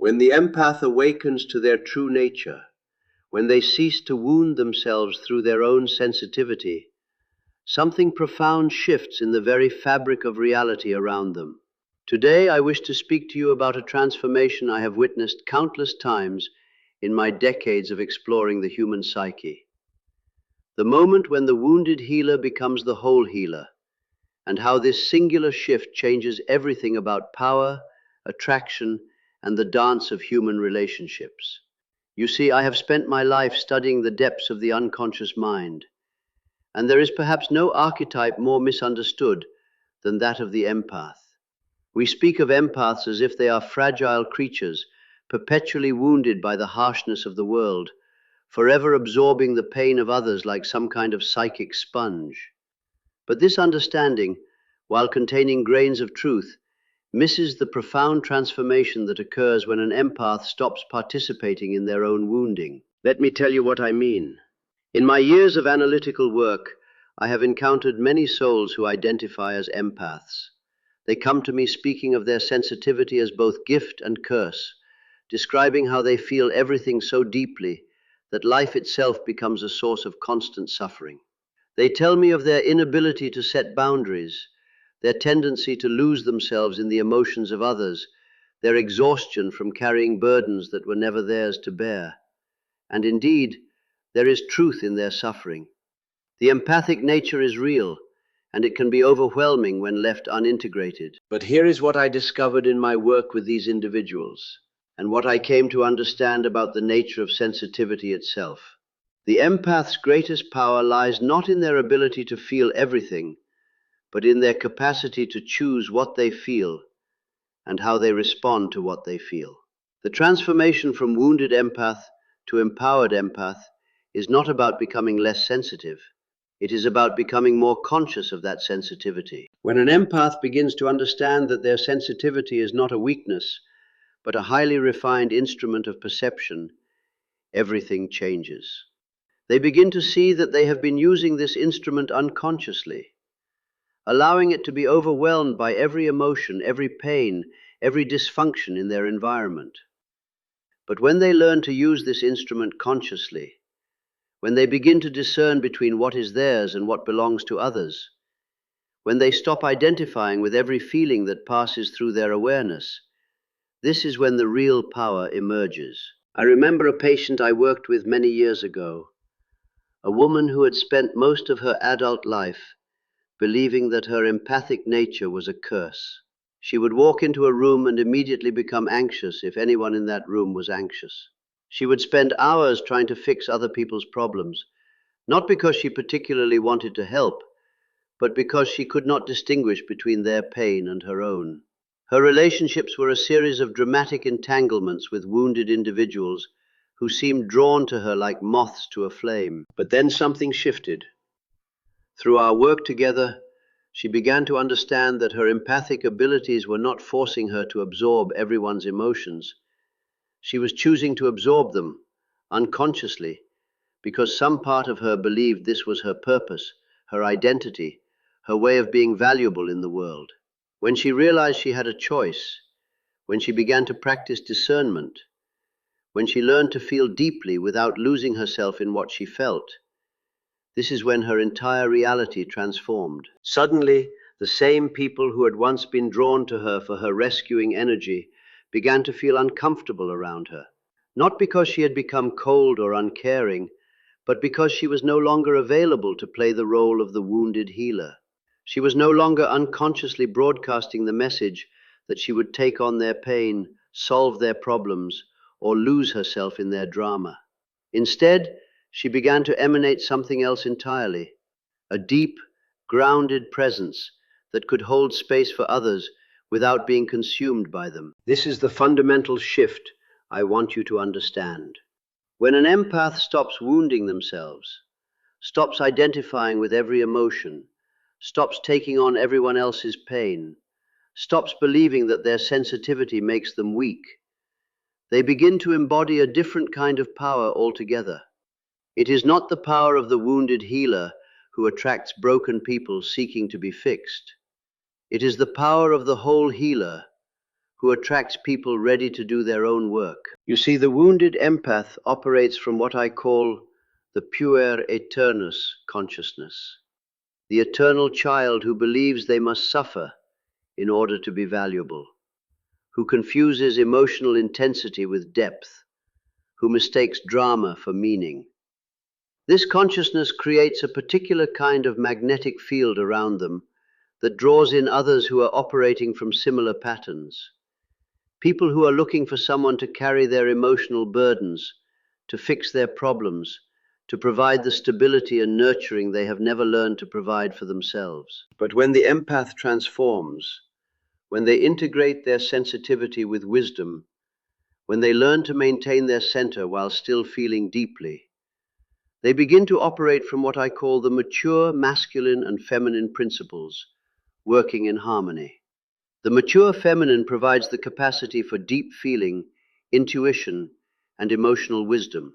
When the empath awakens to their true nature, when they cease to wound themselves through their own sensitivity, something profound shifts in the very fabric of reality around them. Today, I wish to speak to you about a transformation I have witnessed countless times in my decades of exploring the human psyche. The moment when the wounded healer becomes the whole healer, and how this singular shift changes everything about power, attraction, and the dance of human relationships. You see, I have spent my life studying the depths of the unconscious mind, and there is perhaps no archetype more misunderstood than that of the empath. We speak of empaths as if they are fragile creatures, perpetually wounded by the harshness of the world, forever absorbing the pain of others like some kind of psychic sponge. But this understanding, while containing grains of truth, misses the profound transformation that occurs when an empath stops participating in their own wounding. Let me tell you what I mean. In my years of analytical work, I have encountered many souls who identify as empaths. They come to me speaking of their sensitivity as both gift and curse, describing how they feel everything so deeply that life itself becomes a source of constant suffering. They tell me of their inability to set boundaries, their tendency to lose themselves in the emotions of others, their exhaustion from carrying burdens that were never theirs to bear. And indeed, there is truth in their suffering. The empathic nature is real, and it can be overwhelming when left unintegrated. But here is what I discovered in my work with these individuals, and what I came to understand about the nature of sensitivity itself. The empath's greatest power lies not in their ability to feel everything, but in their capacity to choose what they feel and how they respond to what they feel. The transformation from wounded empath to empowered empath is not about becoming less sensitive. It is about becoming more conscious of that sensitivity. When an empath begins to understand that their sensitivity is not a weakness, but a highly refined instrument of perception, everything changes. They begin to see that they have been using this instrument unconsciously, allowing it to be overwhelmed by every emotion, every pain, every dysfunction in their environment. But when they learn to use this instrument consciously, when they begin to discern between what is theirs and what belongs to others, when they stop identifying with every feeling that passes through their awareness, this is when the real power emerges. I remember a patient I worked with many years ago, a woman who had spent most of her adult life believing that her empathic nature was a curse. She would walk into a room and immediately become anxious if anyone in that room was anxious. She would spend hours trying to fix other people's problems, not because she particularly wanted to help, but because she could not distinguish between their pain and her own. Her relationships were a series of dramatic entanglements with wounded individuals who seemed drawn to her like moths to a flame. But then something shifted. Through our work together, she began to understand that her empathic abilities were not forcing her to absorb everyone's emotions. She was choosing to absorb them, unconsciously, because some part of her believed this was her purpose, her identity, her way of being valuable in the world. When she realized she had a choice, when she began to practice discernment, when she learned to feel deeply without losing herself in what she felt, this is when her entire reality transformed. Suddenly, the same people who had once been drawn to her for her rescuing energy began to feel uncomfortable around her, not because she had become cold or uncaring, but because she was no longer available to play the role of the wounded healer. She was no longer unconsciously broadcasting the message that she would take on their pain, solve their problems, or lose herself in their drama. Instead, she began to emanate something else entirely, a deep, grounded presence that could hold space for others without being consumed by them. This is the fundamental shift I want you to understand. When an empath stops wounding themselves, stops identifying with every emotion, stops taking on everyone else's pain, stops believing that their sensitivity makes them weak, they begin to embody a different kind of power altogether. It is not the power of the wounded healer who attracts broken people seeking to be fixed. It is the power of the whole healer who attracts people ready to do their own work. You see, the wounded empath operates from what I call the puer aeternus consciousness, the eternal child who believes they must suffer in order to be valuable, who confuses emotional intensity with depth, who mistakes drama for meaning. This consciousness creates a particular kind of magnetic field around them that draws in others who are operating from similar patterns. People who are looking for someone to carry their emotional burdens, to fix their problems, to provide the stability and nurturing they have never learned to provide for themselves. But when the empath transforms, when they integrate their sensitivity with wisdom, when they learn to maintain their center while still feeling deeply, they begin to operate from what I call the mature masculine and feminine principles, working in harmony. The mature feminine provides the capacity for deep feeling, intuition, and emotional wisdom.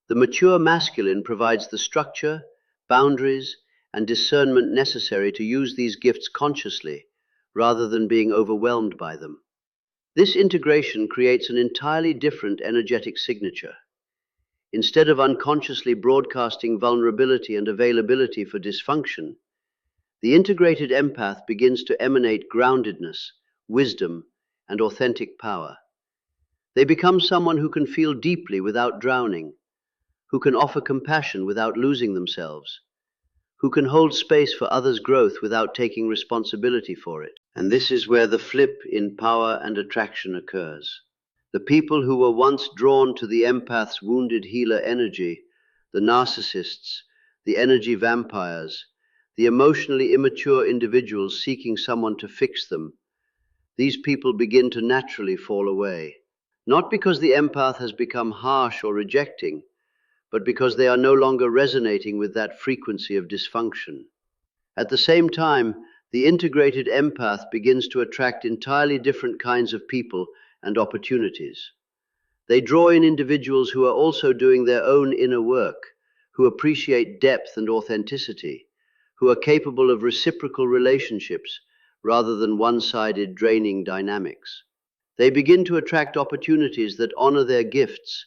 The mature masculine provides the structure, boundaries, and discernment necessary to use these gifts consciously, rather than being overwhelmed by them. This integration creates an entirely different energetic signature. Instead of unconsciously broadcasting vulnerability and availability for dysfunction, the integrated empath begins to emanate groundedness, wisdom, and authentic power. They become someone who can feel deeply without drowning, who can offer compassion without losing themselves, who can hold space for others' growth without taking responsibility for it. And this is where the flip in power and attraction occurs. The people who were once drawn to the empath's wounded healer energy, the narcissists, the energy vampires, the emotionally immature individuals seeking someone to fix them, these people begin to naturally fall away. Not because the empath has become harsh or rejecting, but because they are no longer resonating with that frequency of dysfunction. At the same time, the integrated empath begins to attract entirely different kinds of people and opportunities. They draw in individuals who are also doing their own inner work, who appreciate depth and authenticity, who are capable of reciprocal relationships rather than one-sided draining dynamics. They begin to attract opportunities that honor their gifts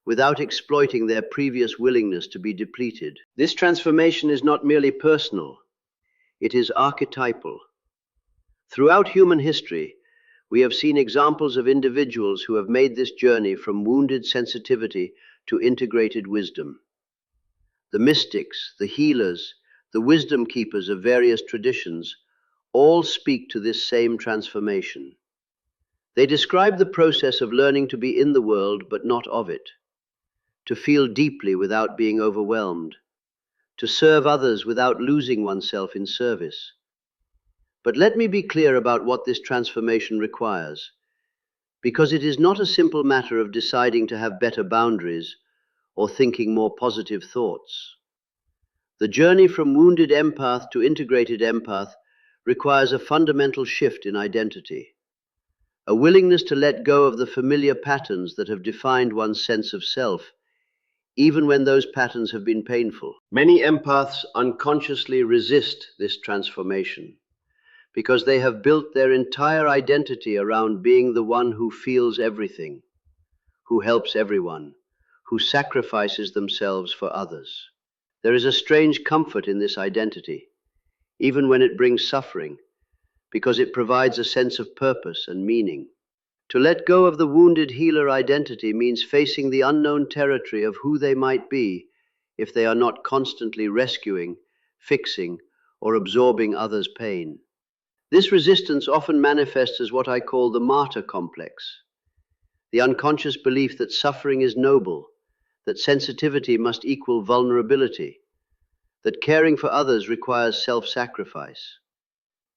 without exploiting their previous willingness to be depleted. This transformation is not merely personal, it is archetypal. Throughout human history, we have seen examples of individuals who have made this journey from wounded sensitivity to integrated wisdom. The mystics, the healers, the wisdom keepers of various traditions all speak to this same transformation. They describe the process of learning to be in the world but not of it, to feel deeply without being overwhelmed, to serve others without losing oneself in service. But let me be clear about what this transformation requires, because it is not a simple matter of deciding to have better boundaries or thinking more positive thoughts. The journey from wounded empath to integrated empath requires a fundamental shift in identity, a willingness to let go of the familiar patterns that have defined one's sense of self, even when those patterns have been painful. Many empaths unconsciously resist this transformation because they have built their entire identity around being the one who feels everything, who helps everyone, who sacrifices themselves for others. There is a strange comfort in this identity, even when it brings suffering, because it provides a sense of purpose and meaning. To let go of the wounded healer identity means facing the unknown territory of who they might be if they are not constantly rescuing, fixing, or absorbing others' pain. This resistance often manifests as what I call the martyr complex, the unconscious belief that suffering is noble, that sensitivity must equal vulnerability, that caring for others requires self-sacrifice.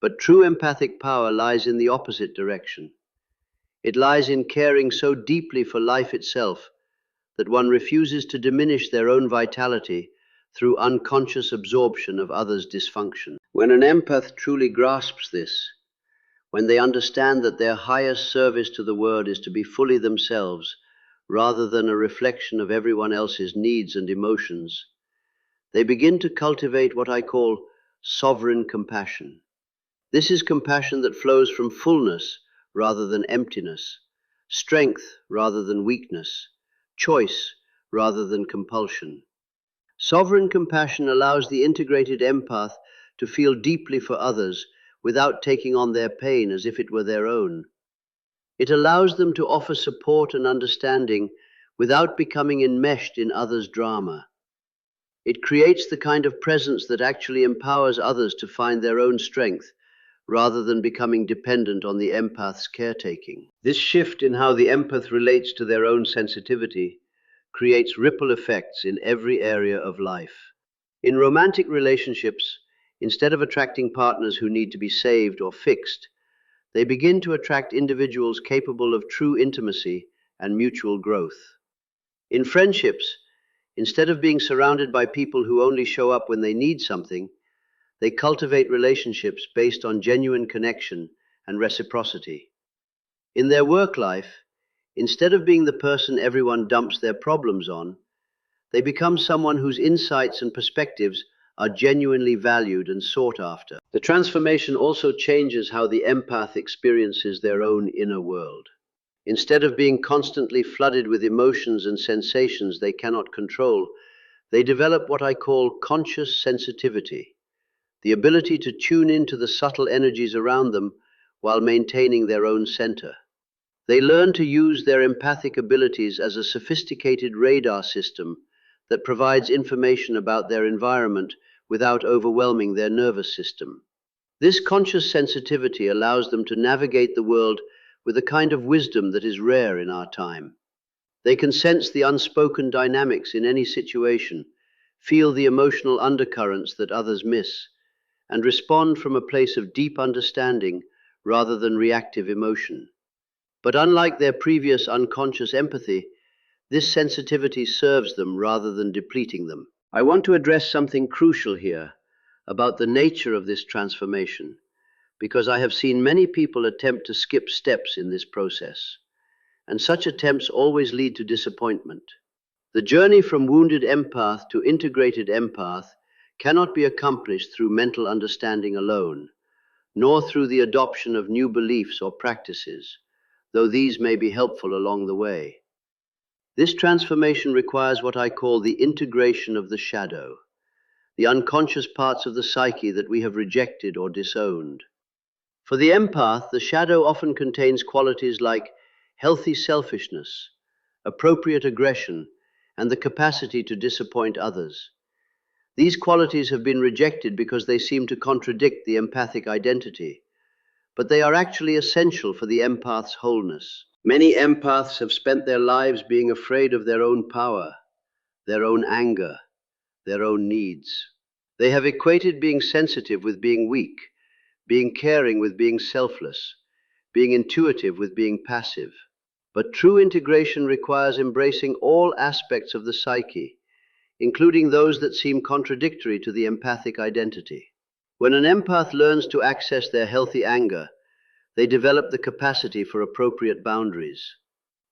But true empathic power lies in the opposite direction. It lies in caring so deeply for life itself that one refuses to diminish their own vitality through unconscious absorption of others' dysfunction. When an empath truly grasps this, when they understand that their highest service to the world is to be fully themselves rather than a reflection of everyone else's needs and emotions, they begin to cultivate what I call sovereign compassion. This is compassion that flows from fullness rather than emptiness, strength rather than weakness, choice rather than compulsion. Sovereign compassion allows the integrated empath to feel deeply for others without taking on their pain as if it were their own. It allows them to offer support and understanding without becoming enmeshed in others' drama. It creates the kind of presence that actually empowers others to find their own strength rather than becoming dependent on the empath's caretaking. This shift in how the empath relates to their own sensitivity creates ripple effects in every area of life. In romantic relationships, instead of attracting partners who need to be saved or fixed, they begin to attract individuals capable of true intimacy and mutual growth. In friendships, instead of being surrounded by people who only show up when they need something, they cultivate relationships based on genuine connection and reciprocity. In their work life, instead of being the person everyone dumps their problems on, they become someone whose insights and perspectives are genuinely valued and sought after. The transformation also changes how the empath experiences their own inner world. Instead of being constantly flooded with emotions and sensations they cannot control, they develop what I call conscious sensitivity, the ability to tune into the subtle energies around them while maintaining their own center. They learn to use their empathic abilities as a sophisticated radar system that provides information about their environment without overwhelming their nervous system. This conscious sensitivity allows them to navigate the world with a kind of wisdom that is rare in our time. They can sense the unspoken dynamics in any situation, feel the emotional undercurrents that others miss, and respond from a place of deep understanding rather than reactive emotion. But unlike their previous unconscious empathy, this sensitivity serves them rather than depleting them. I want to address something crucial here about the nature of this transformation, because I have seen many people attempt to skip steps in this process, and such attempts always lead to disappointment. The journey from wounded empath to integrated empath cannot be accomplished through mental understanding alone, nor through the adoption of new beliefs or practices, though these may be helpful along the way. This transformation requires what I call the integration of the shadow, the unconscious parts of the psyche that we have rejected or disowned. For the empath, the shadow often contains qualities like healthy selfishness, appropriate aggression, and the capacity to disappoint others. These qualities have been rejected because they seem to contradict the empathic identity, but they are actually essential for the empath's wholeness. Many empaths have spent their lives being afraid of their own power, their own anger, their own needs. They have equated being sensitive with being weak, being caring with being selfless, being intuitive with being passive. But true integration requires embracing all aspects of the psyche, including those that seem contradictory to the empathic identity. When an empath learns to access their healthy anger, they develop the capacity for appropriate boundaries.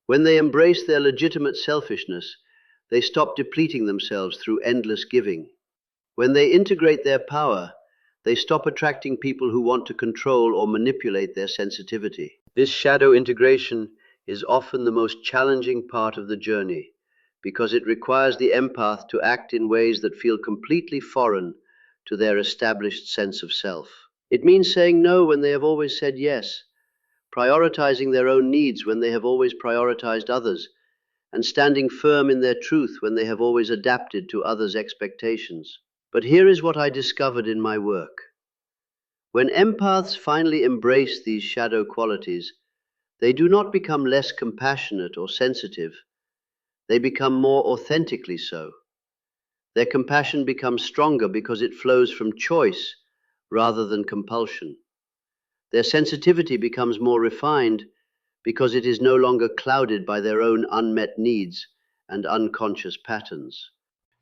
When they embrace their legitimate selfishness, they stop depleting themselves through endless giving. When they integrate their power, they stop attracting people who want to control or manipulate their sensitivity. This shadow integration is often the most challenging part of the journey, because it requires the empath to act in ways that feel completely foreign to their established sense of self. It means saying no when they have always said yes, prioritizing their own needs when they have always prioritized others, and standing firm in their truth when they have always adapted to others' expectations. But here is what I discovered in my work. When empaths finally embrace these shadow qualities, they do not become less compassionate or sensitive. They become more authentically so. Their compassion becomes stronger because it flows from choice rather than compulsion. Their sensitivity becomes more refined because it is no longer clouded by their own unmet needs and unconscious patterns.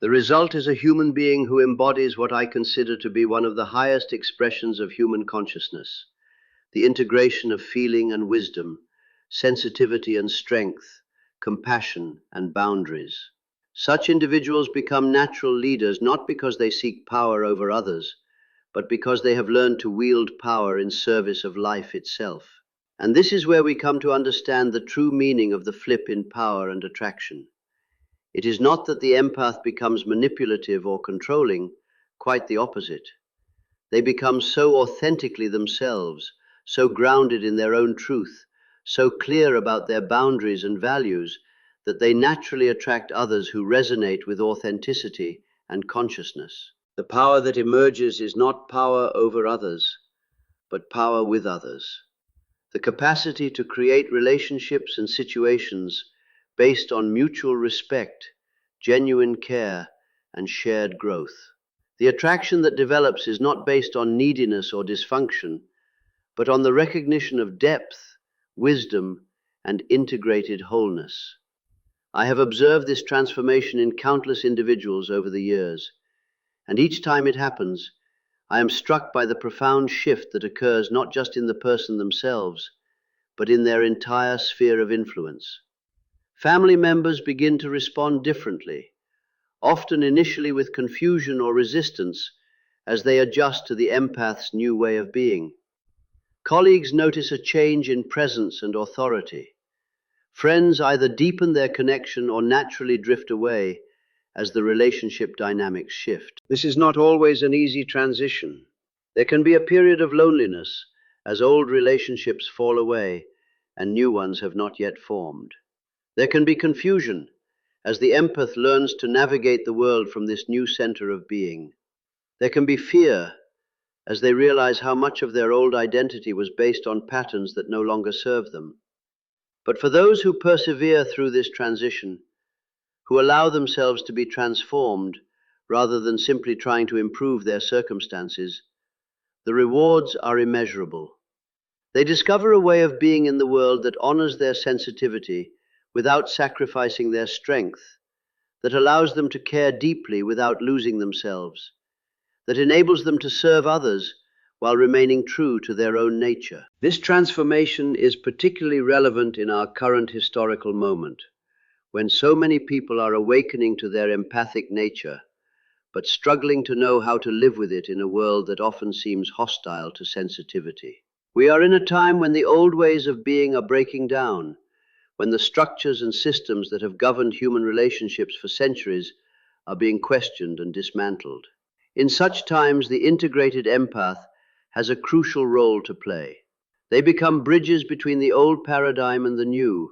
The result is a human being who embodies what I consider to be one of the highest expressions of human consciousness, the integration of feeling and wisdom, sensitivity and strength, compassion and boundaries. Such individuals become natural leaders not because they seek power over others, but because they have learned to wield power in service of life itself. And this is where we come to understand the true meaning of the flip in power and attraction. It is not that the empath becomes manipulative or controlling, quite the opposite. They become so authentically themselves, so grounded in their own truth, so clear about their boundaries and values, that they naturally attract others who resonate with authenticity and consciousness. The power that emerges is not power over others, but power with others. The capacity to create relationships and situations based on mutual respect, genuine care, and shared growth. The attraction that develops is not based on neediness or dysfunction, but on the recognition of depth, wisdom, and integrated wholeness. I have observed this transformation in countless individuals over the years, and each time it happens, I am struck by the profound shift that occurs not just in the person themselves, but in their entire sphere of influence. Family members begin to respond differently, often initially with confusion or resistance as they adjust to the empath's new way of being. Colleagues notice a change in presence and authority. Friends either deepen their connection or naturally drift away as the relationship dynamics shift. This is not always an easy transition. There can be a period of loneliness as old relationships fall away and new ones have not yet formed. There can be confusion as the empath learns to navigate the world from this new center of being. There can be fear as they realize how much of their old identity was based on patterns that no longer serve them. But for those who persevere through this transition, who allow themselves to be transformed rather than simply trying to improve their circumstances, the rewards are immeasurable. They discover a way of being in the world that honors their sensitivity without sacrificing their strength, that allows them to care deeply without losing themselves, that enables them to serve others while remaining true to their own nature. This transformation is particularly relevant in our current historical moment, when so many people are awakening to their empathic nature, but struggling to know how to live with it in a world that often seems hostile to sensitivity. We are in a time when the old ways of being are breaking down, when the structures and systems that have governed human relationships for centuries are being questioned and dismantled. In such times, the integrated empath has a crucial role to play. They become bridges between the old paradigm and the new,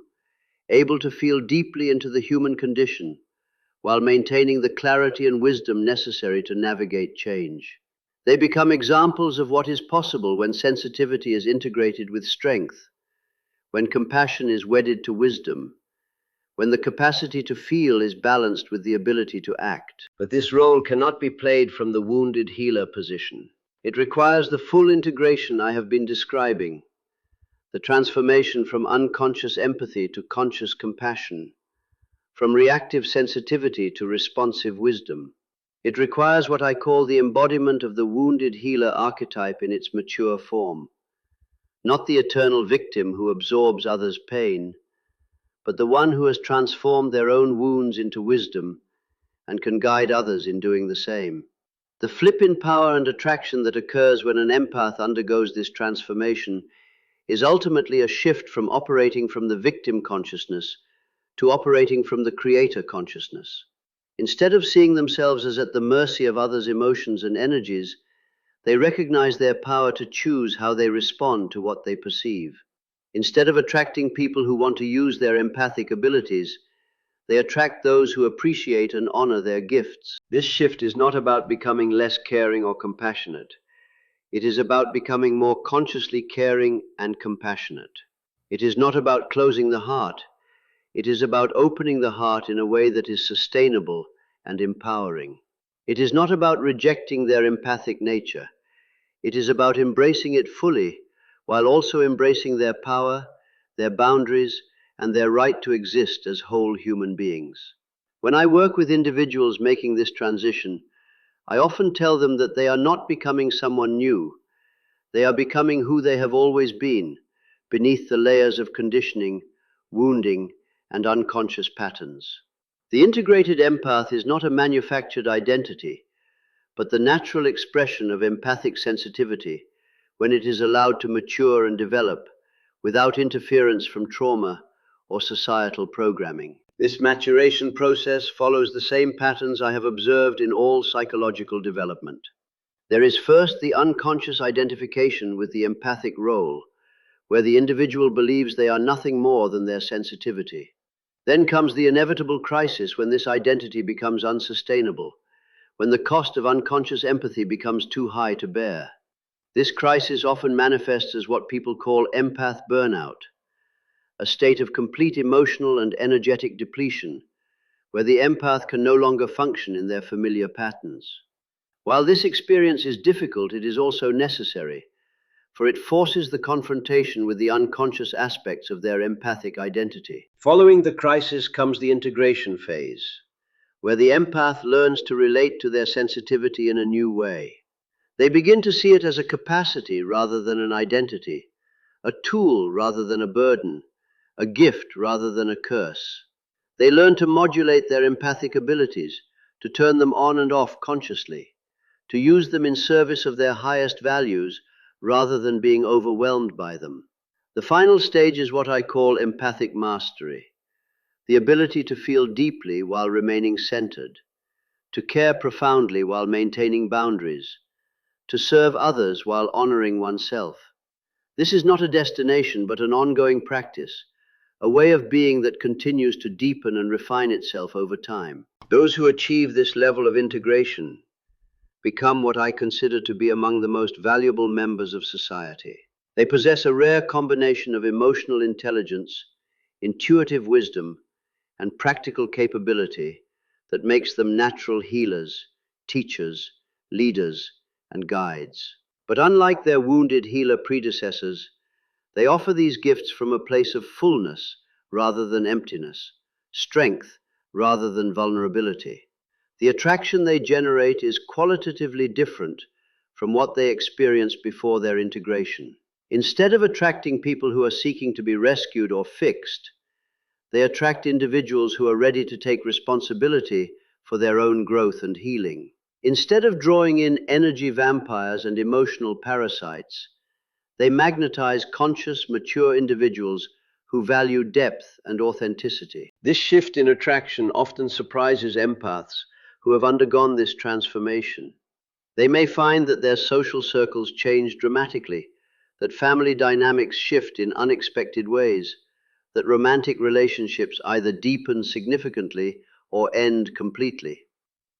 able to feel deeply into the human condition, while maintaining the clarity and wisdom necessary to navigate change. They become examples of what is possible when sensitivity is integrated with strength, when compassion is wedded to wisdom, when the capacity to feel is balanced with the ability to act. But this role cannot be played from the wounded healer position. It requires the full integration I have been describing, the transformation from unconscious empathy to conscious compassion, from reactive sensitivity to responsive wisdom. It requires what I call the embodiment of the wounded healer archetype in its mature form, not the eternal victim who absorbs others' pain, but the one who has transformed their own wounds into wisdom and can guide others in doing the same. The flip in power and attraction that occurs when an empath undergoes this transformation is ultimately a shift from operating from the victim consciousness to operating from the creator consciousness. Instead of seeing themselves as at the mercy of others' emotions and energies, they recognize their power to choose how they respond to what they perceive. Instead of attracting people who want to use their empathic abilities, they attract those who appreciate and honor their gifts. This shift is not about becoming less caring or compassionate. It is about becoming more consciously caring and compassionate. It is not about closing the heart. It is about opening the heart in a way that is sustainable and empowering. It is not about rejecting their empathic nature. It is about embracing it fully, while also embracing their power, their boundaries, and their right to exist as whole human beings. When I work with individuals making this transition, I often tell them that they are not becoming someone new. They are becoming who they have always been, beneath the layers of conditioning, wounding, and unconscious patterns. The integrated empath is not a manufactured identity, but the natural expression of empathic sensitivity when it is allowed to mature and develop without interference from trauma or societal programming. This maturation process follows the same patterns I have observed in all psychological development. There is first the unconscious identification with the empathic role, where the individual believes they are nothing more than their sensitivity. Then comes the inevitable crisis when this identity becomes unsustainable, when the cost of unconscious empathy becomes too high to bear. This crisis often manifests as what people call empath burnout, a state of complete emotional and energetic depletion, where the empath can no longer function in their familiar patterns. While this experience is difficult, it is also necessary, for it forces the confrontation with the unconscious aspects of their empathic identity. Following the crisis comes the integration phase, where the empath learns to relate to their sensitivity in a new way. They begin to see it as a capacity rather than an identity, a tool rather than a burden, a gift rather than a curse. They learn to modulate their empathic abilities, to turn them on and off consciously, to use them in service of their highest values rather than being overwhelmed by them. The final stage is what I call empathic mastery, the ability to feel deeply while remaining centered, to care profoundly while maintaining boundaries, to serve others while honoring oneself. This is not a destination, but an ongoing practice, a way of being that continues to deepen and refine itself over time. Those who achieve this level of integration become what I consider to be among the most valuable members of society. They possess a rare combination of emotional intelligence, intuitive wisdom, and practical capability that makes them natural healers, teachers, leaders, and guides. But unlike their wounded healer predecessors, they offer these gifts from a place of fullness rather than emptiness, strength rather than vulnerability. The attraction they generate is qualitatively different from what they experienced before their integration. Instead of attracting people who are seeking to be rescued or fixed, they attract individuals who are ready to take responsibility for their own growth and healing. Instead of drawing in energy vampires and emotional parasites, they magnetize conscious, mature individuals who value depth and authenticity. This shift in attraction often surprises empaths who have undergone this transformation. They may find that their social circles change dramatically, that family dynamics shift in unexpected ways, that romantic relationships either deepen significantly or end completely.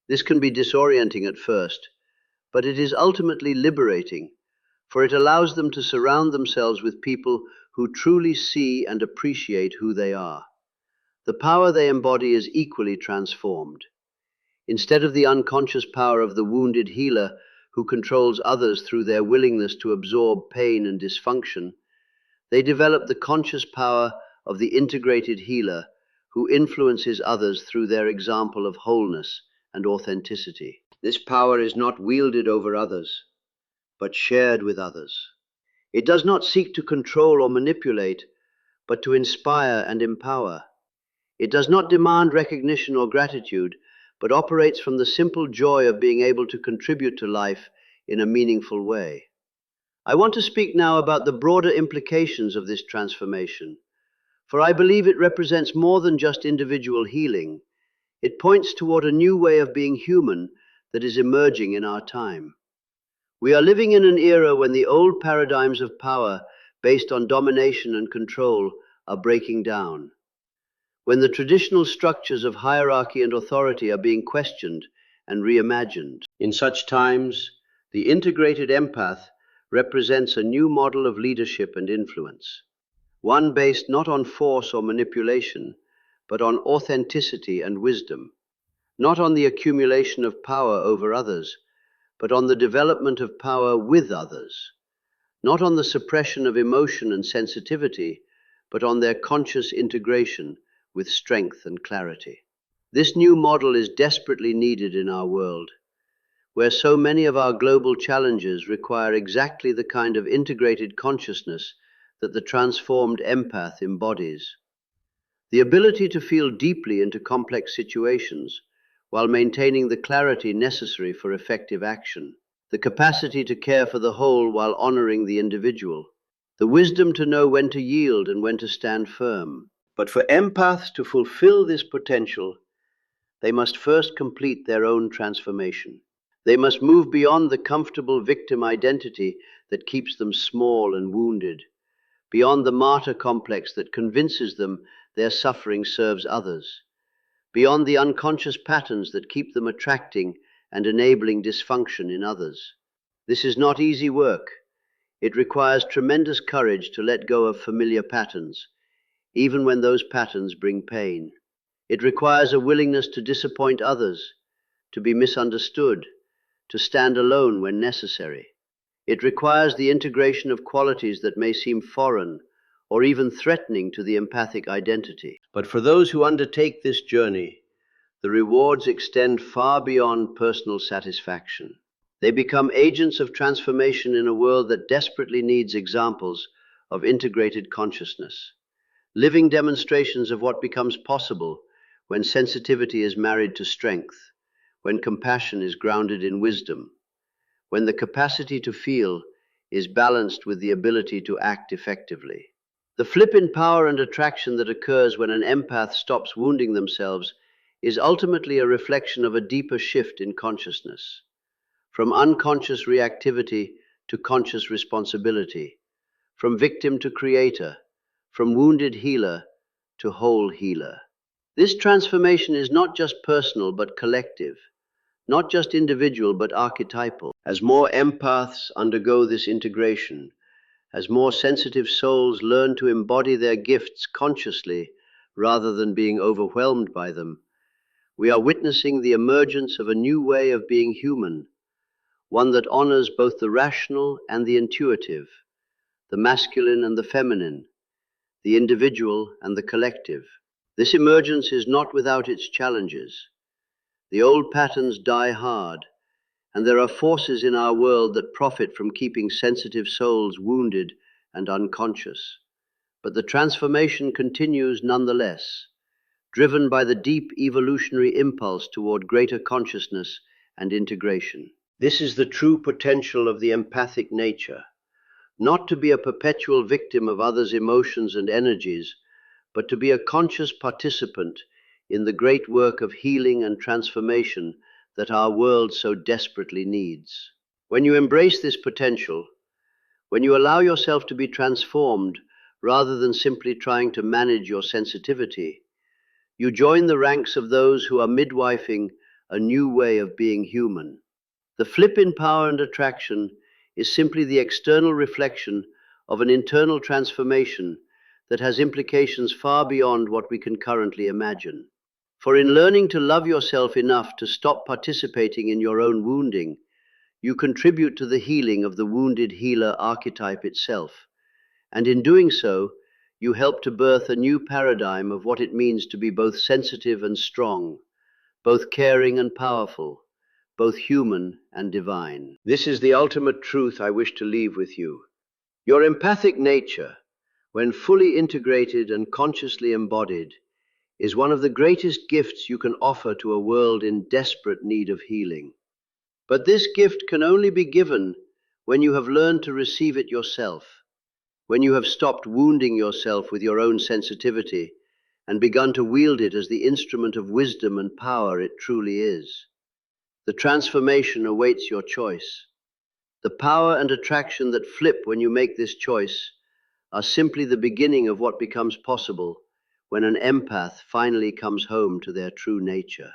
This can be disorienting at first, but it is ultimately liberating, for it allows them to surround themselves with people who truly see and appreciate who they are. The power they embody is equally transformed. Instead of the unconscious power of the wounded healer who controls others through their willingness to absorb pain and dysfunction, they develop the conscious power of the integrated healer who influences others through their example of wholeness and authenticity. This power is not wielded over others, but shared with others. It does not seek to control or manipulate, but to inspire and empower. It does not demand recognition or gratitude, but operates from the simple joy of being able to contribute to life in a meaningful way. I want to speak now about the broader implications of this transformation, for I believe it represents more than just individual healing. It points toward a new way of being human that is emerging in our time. We are living in an era when the old paradigms of power based on domination and control are breaking down, when the traditional structures of hierarchy and authority are being questioned and reimagined. In such times, the integrated empath represents a new model of leadership and influence, one based not on force or manipulation, but on authenticity and wisdom, not on the accumulation of power over others, but on the development of power with others, not on the suppression of emotion and sensitivity, but on their conscious integration with strength and clarity. This new model is desperately needed in our world, where so many of our global challenges require exactly the kind of integrated consciousness that the transformed empath embodies. The ability to feel deeply into complex situations while maintaining the clarity necessary for effective action. The capacity to care for the whole while honoring the individual. the wisdom to know when to yield and when to stand firm. But for empaths to fulfill this potential, they must first complete their own transformation. They must move beyond the comfortable victim identity that keeps them small and wounded, beyond the martyr complex that convinces them their suffering serves others, beyond the unconscious patterns that keep them attracting and enabling dysfunction in others. This is not easy work. It requires tremendous courage to let go of familiar patterns, even when those patterns bring pain. It requires a willingness to disappoint others, to be misunderstood, to stand alone when necessary. It requires the integration of qualities that may seem foreign or even threatening to the empathic identity. But for those who undertake this journey, the rewards extend far beyond personal satisfaction. They become agents of transformation in a world that desperately needs examples of integrated consciousness, living demonstrations of what becomes possible when sensitivity is married to strength, when compassion is grounded in wisdom, when the capacity to feel is balanced with the ability to act effectively. The flip in power and attraction that occurs when an empath stops wounding themselves is ultimately a reflection of a deeper shift in consciousness, from unconscious reactivity to conscious responsibility, from victim to creator, from wounded healer to whole healer. This transformation is not just personal but collective, not just individual but archetypal. As more empaths undergo this integration, as more sensitive souls learn to embody their gifts consciously rather than being overwhelmed by them, we are witnessing the emergence of a new way of being human, one that honors both the rational and the intuitive, the masculine and the feminine, the individual and the collective. This emergence is not without its challenges. The old patterns die hard, and there are forces in our world that profit from keeping sensitive souls wounded and unconscious. But the transformation continues nonetheless, driven by the deep evolutionary impulse toward greater consciousness and integration. This is the true potential of the empathic nature, not to be a perpetual victim of others' emotions and energies, but to be a conscious participant in the great work of healing and transformation that our world so desperately needs. When you embrace this potential, when you allow yourself to be transformed rather than simply trying to manage your sensitivity, you join the ranks of those who are midwifing a new way of being human. The flip in power and attraction is simply the external reflection of an internal transformation that has implications far beyond what we can currently imagine. For in learning to love yourself enough to stop participating in your own wounding, you contribute to the healing of the wounded healer archetype itself, and in doing so, you help to birth a new paradigm of what it means to be both sensitive and strong, both caring and powerful, both human and divine. This is the ultimate truth I wish to leave with you. Your empathic nature, when fully integrated and consciously embodied, is one of the greatest gifts you can offer to a world in desperate need of healing. But this gift can only be given when you have learned to receive it yourself, when you have stopped wounding yourself with your own sensitivity and begun to wield it as the instrument of wisdom and power it truly is. The transformation awaits your choice. The power and attraction that flip when you make this choice are simply the beginning of what becomes possible when an empath finally comes home to their true nature.